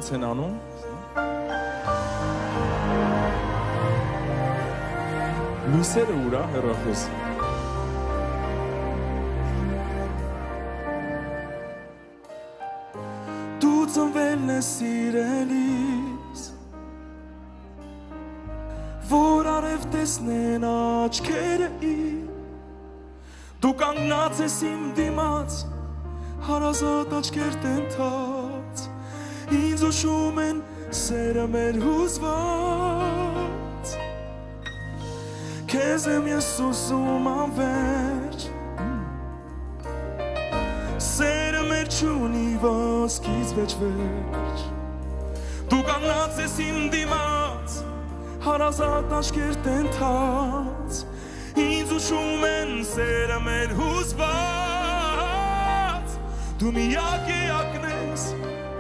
ոնց են անում։ Լույսերը ուր է հեռախոս։ Դու ծնվել ես սիրելիս, որ արև տեսնեն աչքերը իմ, դու կանգնած ես իմ դիմաց, հարազատ աչքեր տենթած, ինձ ուշում են սերը մեր հուզված, քեզ եմ ես ուզում անվերջ, սերը մեր չունի ոսկից վեճ, դու կանգնած ես իմ դիմաց, հարազատ աչքեր տենթած, ինձ ուշում են սերը մեր հուզված, դու միակ էակն ես,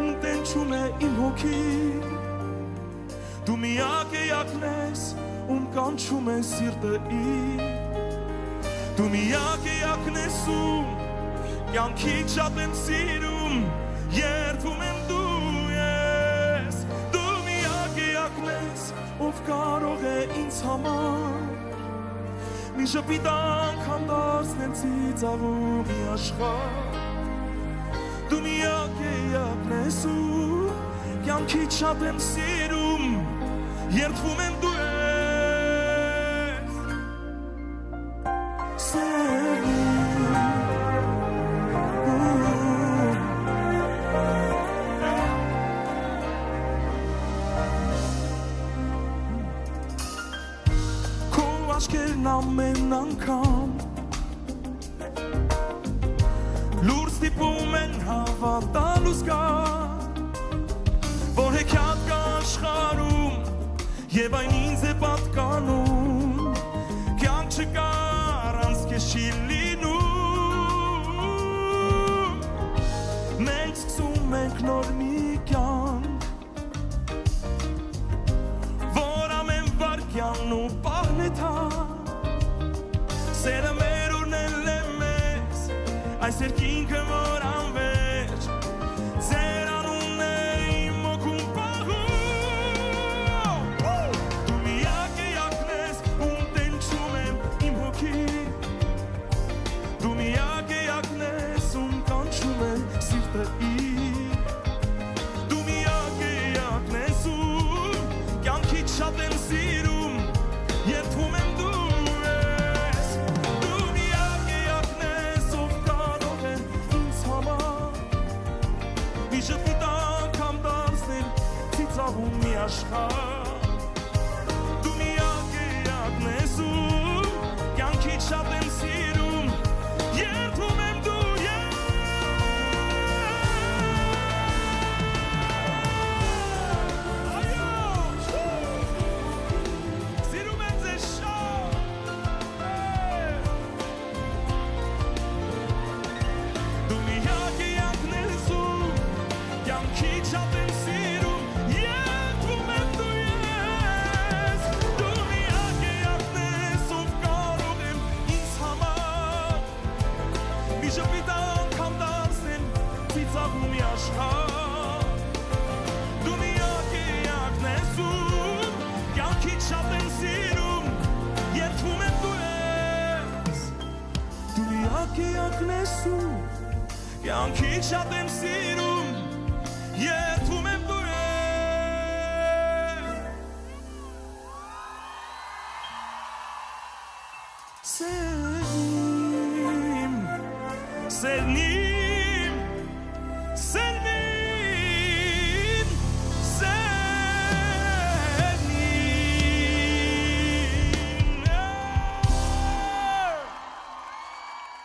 ում տենչում է իմ հոգին, դու միակ էակն ես, ում կանչում է սիրտը իմ, դու միակ էակն ես, ում կյանքից շատ եմ սիրում, երդվում եմ դու ես, դու միակ էակն ես, ով կարող է ինձ համար, մի ժպիտ անգամ դարձնել ծիծաղում մի աշխարհ, դու միակ էակն ես, ում կյանքից շատ եմ սիրում, երդվում եմ դու ես, Աչքերն ամեն անգամ լուր ստիպում են հավատալու զգալ, որ հեքիաթ կա աշխարհում եւ այն ինձ է պատկանում, կյանք չկա առանց քեզ չի լինում, մենք սկսում ենք նոր մի կյանք, որ ամեն վայրկյանն ու պահն է Սերը մեր ուրնել է մեզ, այս երկինքը որ անվերջ, ձեր անունն է իմ օգում պահում, դու միակ էակն ես, ում տենչում եմ իմ հոգին, դու միակ էակն ես, ում կանչում է սիրտը իմ, դու միակ էակն ես, ում կյանքից շատ եմ սիրում, երդվում եմ դու մի աշխարհ, դու միակ էակն ես, ում կյանքից շատ եմ սիրում, երդվում եմ դու ես, սիրում եմ ձեզ շատ, դու միակ էակն ես, ում կյանքից շատ եմ սիրում, ժպիտ անգամ դարձնել ծիծաղում մի աշխարհ, դու միակ էակն ես, ում կյանքից շատ եմ սիրում, երդվում եմ դու ես, դու միակ էակն ես, ում կյանքից շատ եմ սիրում, երդվում եմ դու ես, Սերնի